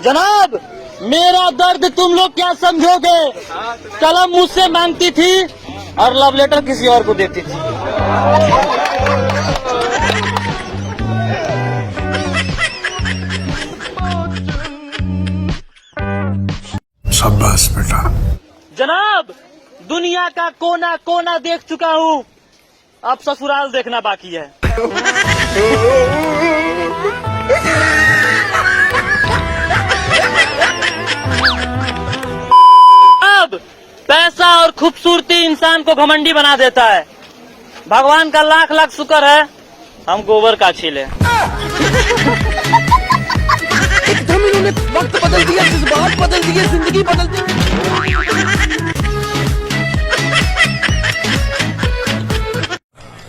जनाब, मेरा दर्द तुम लोग क्या समझोगे? कलम मुझसे मांगती थी और लव लेटर किसी और को देती थी। शाबाश बेटा। जनाब, दुनिया का कोना कोना देख चुका हूँ, अब ससुराल देखना बाकी है। अब पैसा और खूबसूरती इंसान को घमंडी बना देता है। भगवान का लाख लाख शुक्र है हम गोबर का छीले। एकदम इन्होंने वक्त बदल दिया, जज्बात बदल दिए, जिंदगी बदल दी।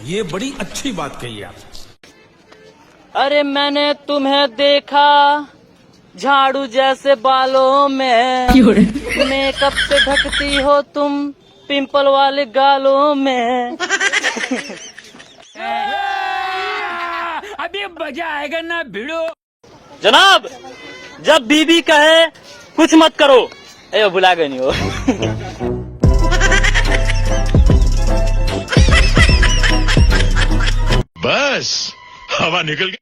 ये बड़ी अच्छी बात कही आप। अरे मैंने तुम्हें देखा झाड़ू जैसे बालों में, मेकअप से ढकती हो तुम पिंपल वाले गालों में। अभी मजा आएगा ना भिड़ो। जनाब, जब बीबी कहे कुछ मत करो, ए भुला गए नहीं हो। बस हवा निकल गई।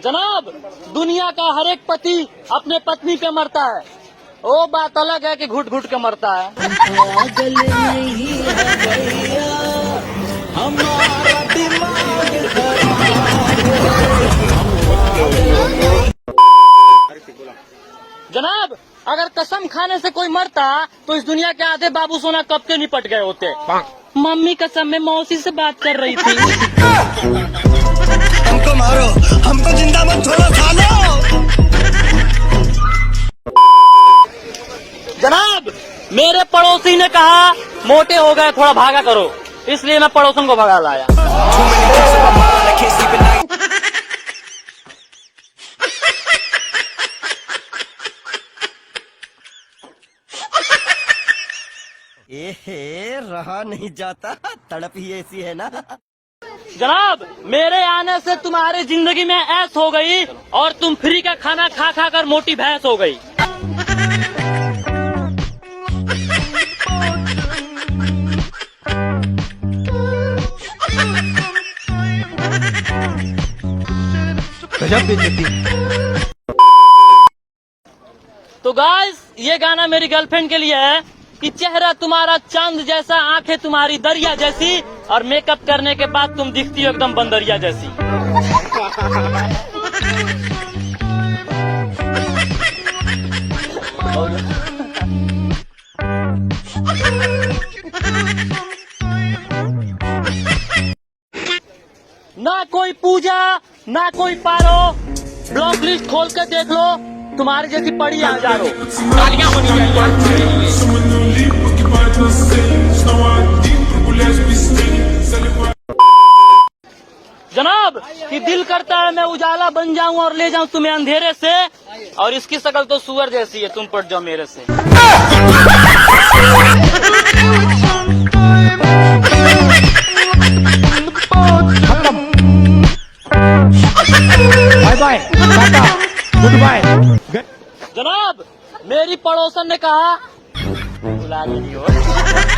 जनाब, दुनिया का हर एक पति अपने पत्नी पे मरता है, वो बात अलग है कि घुट घुट के मरता है। जनाब, अगर कसम खाने से कोई मरता तो इस दुनिया के आधे बाबू सोना कब के निपट गए होते। मम्मी कसम में मौसी से बात कर रही थी। हमको मारो, हमको जिंदा मत छोड़ो, खा लो। जनाब, मेरे पड़ोसी ने कहा मोटे हो गए थोड़ा भागा करो, इसलिए मैं पड़ोसन को भगा लाया। रहा नहीं जाता, तड़प ही ऐसी है ना। जनाब, मेरे आने से तुम्हारी जिंदगी में ऐस हो गई और तुम फ्री का खाना खा खा कर मोटी भैंस हो गई। गजब बेइज्जती। तो गाइस, ये गाना मेरी गर्लफ्रेंड के लिए है कि चेहरा तुम्हारा चांद जैसा, आंखें तुम्हारी दरिया जैसी, और मेकअप करने के बाद तुम दिखती हो एकदम बंदरिया जैसी। ना कोई पूजा ना कोई पारो, ब्लॉक लिस्ट खोल कर देख लो, तुम्हारी जैसी पड़ी आ जा रो। तालियां होनी चाहिए। जनाब, कि दिल करता है मैं उजाला बन जाऊं और ले जाऊं तुम्हें अंधेरे से, और इसकी शक्ल तो सुअर जैसी है, तुम पट जाओ मेरे से। Bye bye, tata, goodbye. जनाब, मेरी पड़ोसन ने कहा बुला लीजिए।